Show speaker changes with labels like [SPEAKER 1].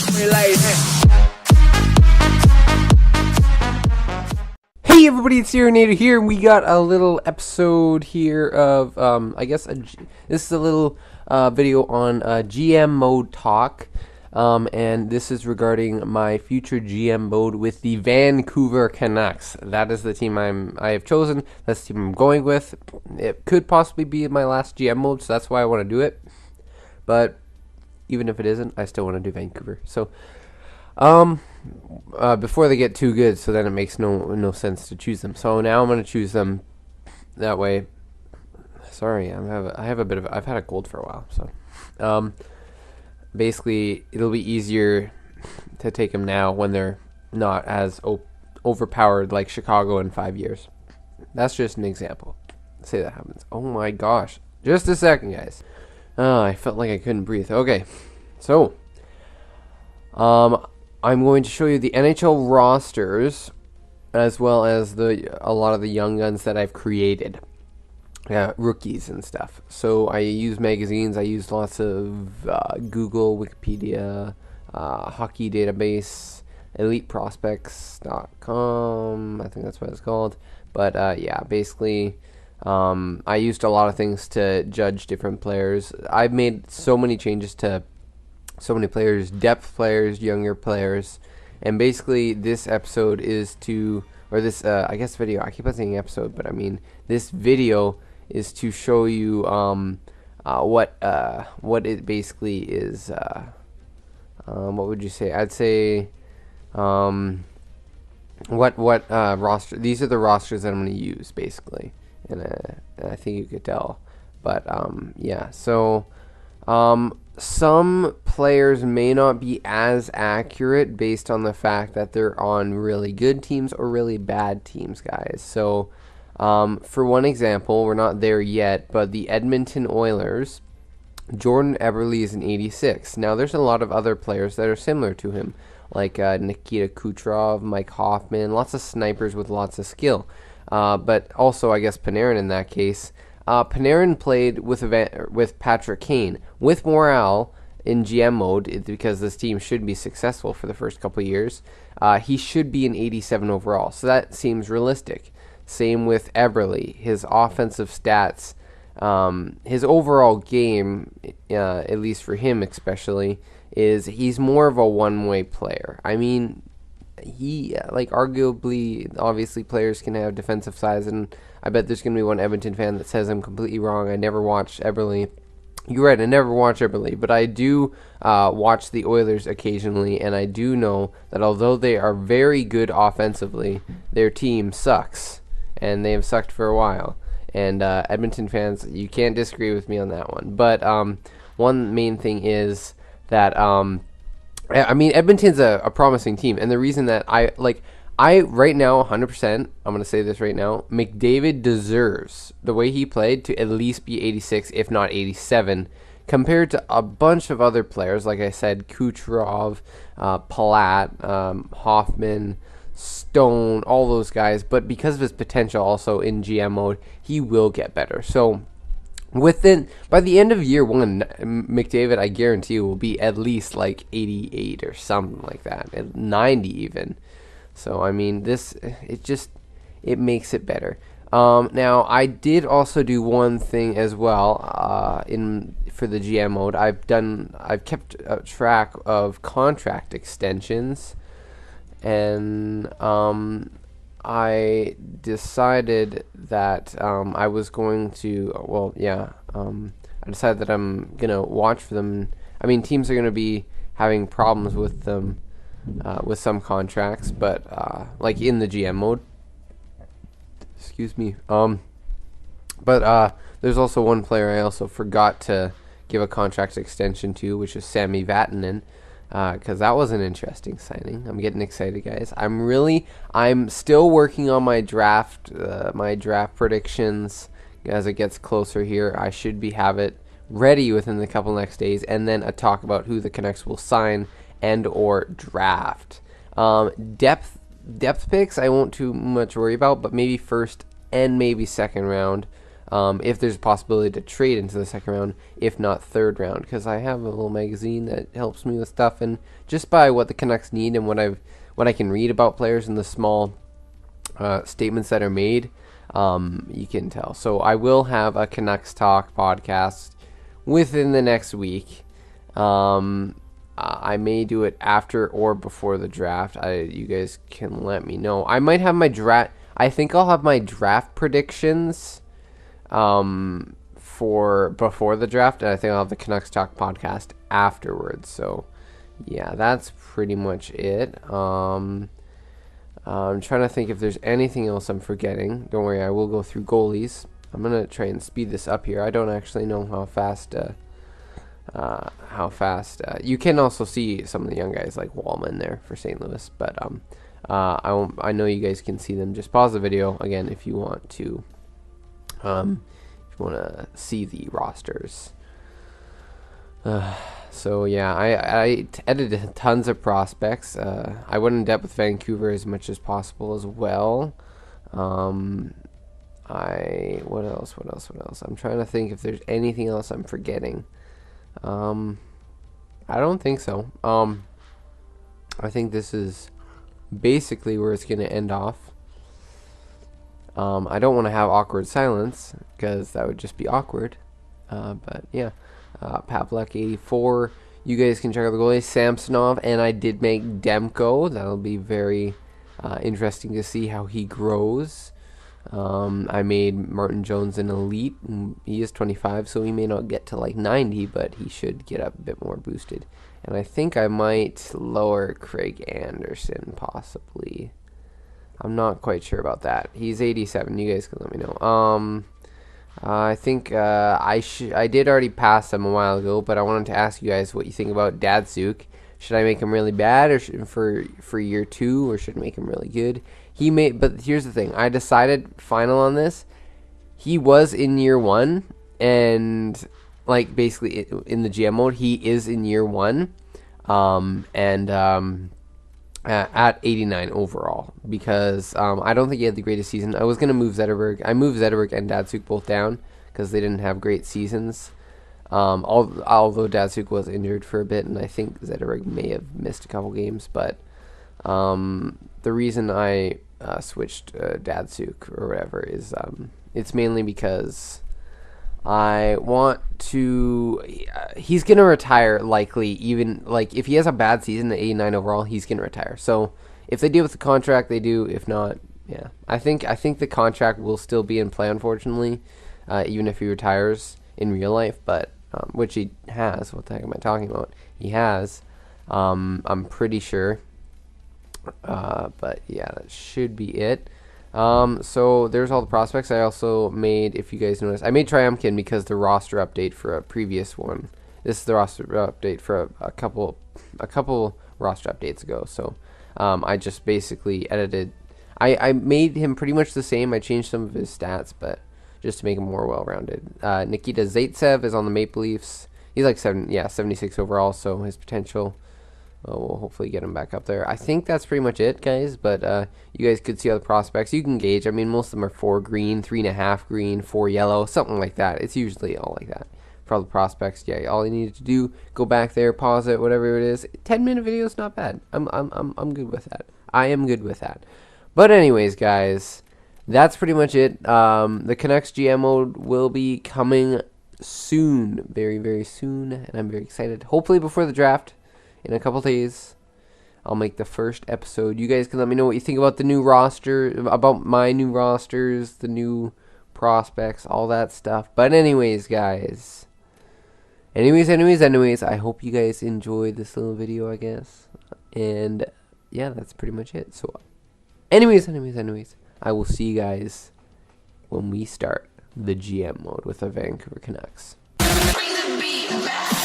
[SPEAKER 1] Hey everybody, it's Aaronator here, and we got a little episode here of, this is a little video on GM mode talk, and this is regarding my future GM mode with the Vancouver Canucks. That is the team I have chosen. That's the team I'm going with. It could possibly be my last GM mode, so that's why I want to do it. But even if it isn't, I still want to do Vancouver. So, before they get too good, so then it makes no sense to choose them. So now I'm going to choose them that way. Sorry, I've had a cold for a while, so basically it'll be easier to take them now when they're not as overpowered like Chicago in 5 years. That's just an example. Let's say that happens. Oh my gosh. Just a second, guys. I felt like I couldn't breathe. Okay. So, I'm going to show you the NHL rosters, as well as a lot of the young guns that I've created, rookies and stuff. So I use magazines. I use lots of Google, Wikipedia, hockey database, EliteProspects.com. I think that's what it's called. But yeah, basically, I used a lot of things to judge different players. I've made so many changes to so many players, depth players, younger players, and basically this episode is to, or this video, I keep on saying episode, but I mean this video is to show you what it basically is. What would you say? I'd say what roster. These are the rosters that I'm going to use basically, and I think you could tell. But yeah, so some players may not be as accurate based on the fact that they're on really good teams or really bad teams, guys. So, for one example, we're not there yet, but the Edmonton Oilers, Jordan Eberle is an 86. Now, there's a lot of other players that are similar to him, like Nikita Kucherov, Mike Hoffman, lots of snipers with lots of skill. But also, I guess, Panarin in that case. Panarin played with Patrick Kane with morale in GM mode because this team should be successful for the first couple of years. He should be an 87 overall, so that seems realistic. Same with Eberle. His offensive stats, his overall game, at least for him especially, is he's more of a one-way player. I mean, he, arguably, obviously players can have defensive size, and I bet there's going to be one Edmonton fan that says I'm completely wrong. I never watched Eberle. You're right, I never watch Eberle, but I do watch the Oilers occasionally, and I do know that although they are very good offensively, their team sucks, and they have sucked for a while. And Edmonton fans, you can't disagree with me on that one. But one main thing is that I mean, Edmonton's a promising team, and the reason that I right now, 100%, I'm going to say this right now, McDavid deserves, the way he played, to at least be 86, if not 87, compared to a bunch of other players, like I said, Kucherov, Palat, Hoffman, Stone, all those guys, but because of his potential also in GM mode, he will get better. So, by the end of year one, McDavid, I guarantee you, will be at least like 88 or something like that, at 90 even. So, I mean, it makes it better. Now, I did also do one thing as well for the GM mode. I've kept track of contract extensions, and I decided that I was going to, I decided that I'm going to watch for them. I mean, teams are going to be having problems with them. With some contracts, but like in the GM mode. Excuse me. But there's also one player I also forgot to give a contract extension to, which is Sami Vatanen, because that was an interesting signing. I'm getting excited, guys. I'm still working on my draft predictions as it gets closer here. I should have it ready within the couple next days, and then a talk about who the Canucks will sign and or draft. Depth picks I won't too much worry about, but maybe first and maybe second round. if there's a possibility to trade into the second round, if not third round, because I have a little magazine that helps me with stuff, and just by what the Canucks need and what I can read about players and the small statements that are made, you can tell. So I will have a Canucks Talk podcast within the next week. I may do it after or before the draft. You guys can let me know. I might have my draft. I think I'll have my draft predictions for before the draft, and I think I'll have the Canucks Talk podcast afterwards. So yeah, that's pretty much it. I'm trying to think if there's anything else I'm forgetting. Don't worry, I will go through goalies. I'm gonna try and speed this up here. I don't actually know how fast. You can also see some of the young guys like Wallman there for St. Louis, but I know you guys can see them. Just pause the video again if you want to see the rosters. So yeah, I edited tons of prospects. I went in depth with Vancouver as much as possible as well. What else? I'm trying to think if there's anything else I'm forgetting. I don't think so. I think this is basically where it's going to end off. I don't want to have awkward silence because that would just be awkward. But yeah, Pavlek 84. You guys can check out the goalies, Samsonov, and I did make Demko. That'll be very interesting to see how he grows. I made Martin Jones an elite. He is 25, so he may not get to like 90, but he should get up a bit more boosted. And I think I might lower Craig Anderson, possibly. I'm not quite sure about that. He's 87. You guys can let me know. I think I did already pass him a while ago, but I wanted to ask you guys what you think about Datsuk. Should I make him really bad, or for year 2, or should I make him really good? But here's the thing. I decided final on this. He was in year 1, and like basically in the GM mode, he is in year 1, at 89 overall, because I don't think he had the greatest season. I was gonna move Zetterberg. I moved Zetterberg and Datsuk both down because they didn't have great seasons. Although Datsuk was injured for a bit, and I think Zetterberg may have missed a couple games, but the reason I switched Datsuk or whatever is it's mainly because I want to. He's gonna retire likely. Even like if he has a bad season at 89 overall, he's gonna retire. So if they deal with the contract, they do. If not, yeah, I think the contract will still be in play, unfortunately, even if he retires in real life. But which he has. What the heck am I talking about? He has. I'm pretty sure. But yeah, that should be it. So there's all the prospects. I also made, if you guys noticed, I made Triumkin because the roster update for a previous one. This is the roster update for a couple roster updates ago. So I just basically edited. I made him pretty much the same. I changed some of his stats, but just to make him more well-rounded. Nikita Zaitsev is on the Maple Leafs. He's like 76 overall. So his potential. We'll hopefully get him back up there. I think that's pretty much it, guys. But you guys could see all the prospects. You can gauge. I mean, most of them are 4 green, 3.5 green, 4 yellow, something like that. It's usually all like that for all the prospects. Yeah, all you need to do, go back there, pause it, whatever it is. 10-minute video is not bad. I'm good with that. I am good with that. But anyways, guys, that's pretty much it. The Canucks GM mode will be coming soon, very, very soon, and I'm very excited. Hopefully before the draft. In a couple days, I'll make the first episode. You guys can let me know what you think about the new roster, about my new rosters, the new prospects, all that stuff. But anyways, guys. Anyways, I hope you guys enjoyed this little video, I guess. And yeah, that's pretty much it. So anyways, I will see you guys when we start the GM mode with the Vancouver Canucks. Bring the beat back.